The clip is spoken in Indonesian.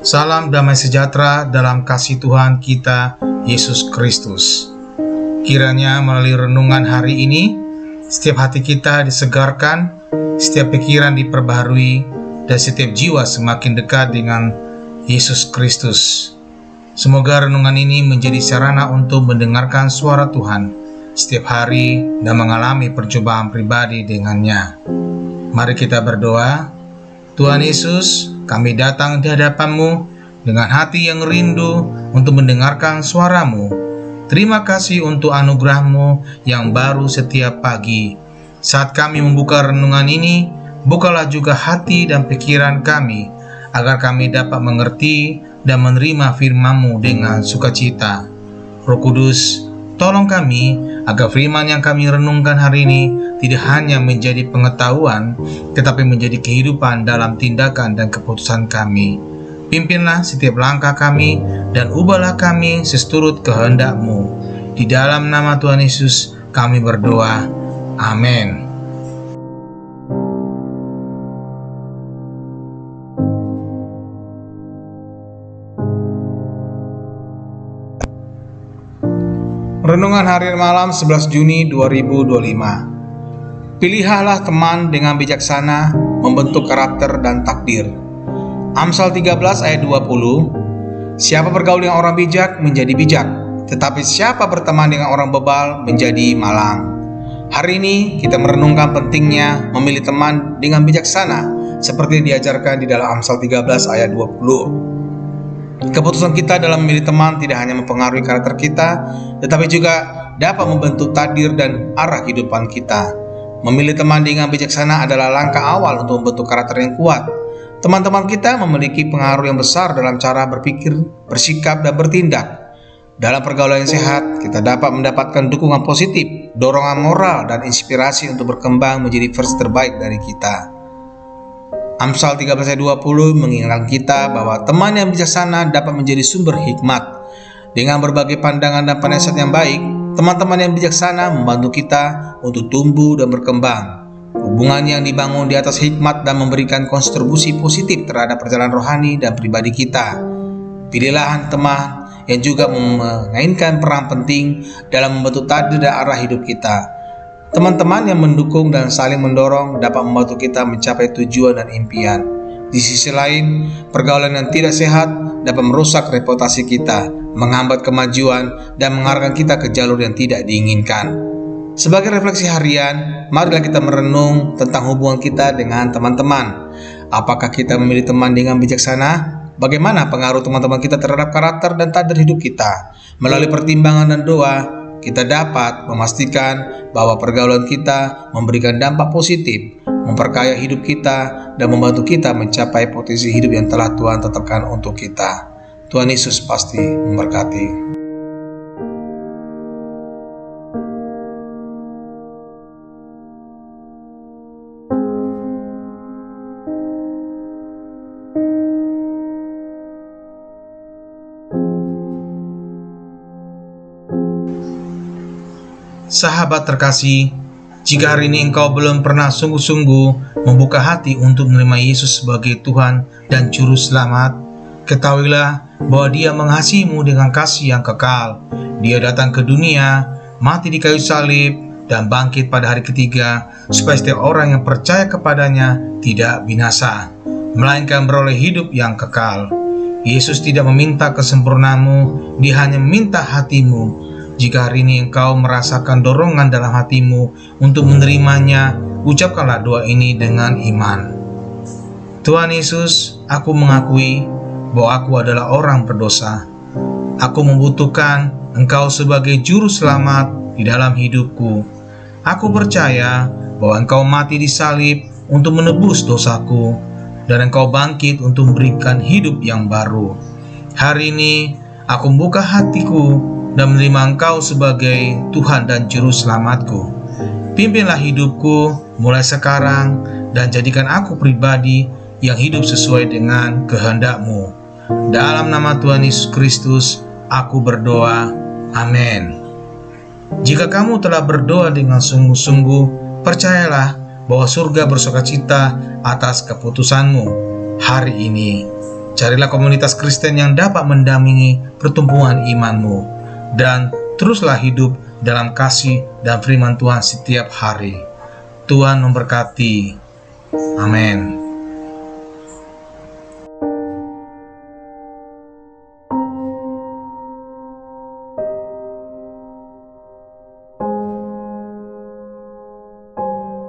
Salam damai sejahtera dalam kasih Tuhan kita, Yesus Kristus. Kiranya melalui renungan hari ini, setiap hati kita disegarkan, setiap pikiran diperbaharui, dan setiap jiwa semakin dekat dengan Yesus Kristus. Semoga renungan ini menjadi sarana untuk mendengarkan suara Tuhan setiap hari dan mengalami percobaan pribadi dengannya. Mari kita berdoa. Tuhan Yesus, kami datang di hadapan-Mu dengan hati yang rindu untuk mendengarkan suara-Mu. Terima kasih untuk anugerah-Mu yang baru setiap pagi. Saat kami membuka renungan ini, bukalah juga hati dan pikiran kami, agar kami dapat mengerti dan menerima firman-Mu dengan sukacita. Roh Kudus, tolong kami agar firman yang kami renungkan hari ini tidak hanya menjadi pengetahuan, tetapi menjadi kehidupan dalam tindakan dan keputusan kami. Pimpinlah setiap langkah kami dan ubahlah kami seturut kehendak-Mu. Di dalam nama Tuhan Yesus kami berdoa. Amin. Renungan hari malam 11 Juni 2025. Pilihlah teman dengan bijaksana, membentuk karakter dan takdir. Amsal 13 ayat 20. Siapa bergaul dengan orang bijak menjadi bijak, tetapi siapa berteman dengan orang bebal menjadi malang. Hari ini kita merenungkan pentingnya memilih teman dengan bijaksana, seperti diajarkan di dalam Amsal 13 ayat 20. Keputusan kita dalam memilih teman tidak hanya mempengaruhi karakter kita, tetapi juga dapat membentuk takdir dan arah kehidupan kita. Memilih teman dengan bijaksana adalah langkah awal untuk membentuk karakter yang kuat. Teman-teman kita memiliki pengaruh yang besar dalam cara berpikir, bersikap, dan bertindak. Dalam pergaulan yang sehat, kita dapat mendapatkan dukungan positif, dorongan moral, dan inspirasi untuk berkembang menjadi versi terbaik dari kita. Amsal 13 ayat 20 mengingatkan kita bahwa teman yang bijaksana dapat menjadi sumber hikmat. Dengan berbagai pandangan dan penasihat yang baik, teman-teman yang bijaksana membantu kita untuk tumbuh dan berkembang. Hubungan yang dibangun di atas hikmat dan memberikan kontribusi positif terhadap perjalanan rohani dan pribadi kita. Pilihlah teman yang juga memainkan peran penting dalam membentuk takdir dan arah hidup kita. Teman-teman yang mendukung dan saling mendorong dapat membantu kita mencapai tujuan dan impian. Di sisi lain, pergaulan yang tidak sehat dapat merusak reputasi kita, menghambat kemajuan, dan mengarahkan kita ke jalur yang tidak diinginkan. Sebagai refleksi harian, marilah kita merenung tentang hubungan kita dengan teman-teman. Apakah kita memilih teman dengan bijaksana? Bagaimana pengaruh teman-teman kita terhadap karakter dan takdir hidup kita? Melalui pertimbangan dan doa, kita dapat memastikan bahwa pergaulan kita memberikan dampak positif, memperkaya hidup kita, dan membantu kita mencapai potensi hidup yang telah Tuhan tetapkan untuk kita. Tuhan Yesus pasti memberkati. Sahabat terkasih, jika hari ini engkau belum pernah sungguh-sungguh membuka hati untuk menerima Yesus sebagai Tuhan dan Juru Selamat, ketahuilah bahwa Dia mengasihimu dengan kasih yang kekal. Dia datang ke dunia, mati di kayu salib, dan bangkit pada hari ketiga, supaya setiap orang yang percaya kepadanya tidak binasa, melainkan beroleh hidup yang kekal. Yesus tidak meminta kesempurnaanmu, Dia hanya meminta hatimu. Jika hari ini engkau merasakan dorongan dalam hatimu untuk menerimanya, ucapkanlah doa ini dengan iman. Tuhan Yesus, aku mengakui bahwa aku adalah orang berdosa. Aku membutuhkan Engkau sebagai Juru Selamat di dalam hidupku. Aku percaya bahwa Engkau mati di salib untuk menebus dosaku, dan Engkau bangkit untuk memberikan hidup yang baru. Hari ini aku membuka hatiku dan menerima Engkau sebagai Tuhan dan Juru Selamatku. Pimpinlah hidupku mulai sekarang, dan jadikan aku pribadi yang hidup sesuai dengan kehendak-Mu. Dalam nama Tuhan Yesus Kristus, aku berdoa. Amin. Jika kamu telah berdoa dengan sungguh-sungguh, percayalah bahwa surga bersukacita atas keputusanmu hari ini. Carilah komunitas Kristen yang dapat mendampingi pertumbuhan imanmu, dan teruslah hidup dalam kasih dan firman Tuhan setiap hari. Tuhan memberkati. Amin.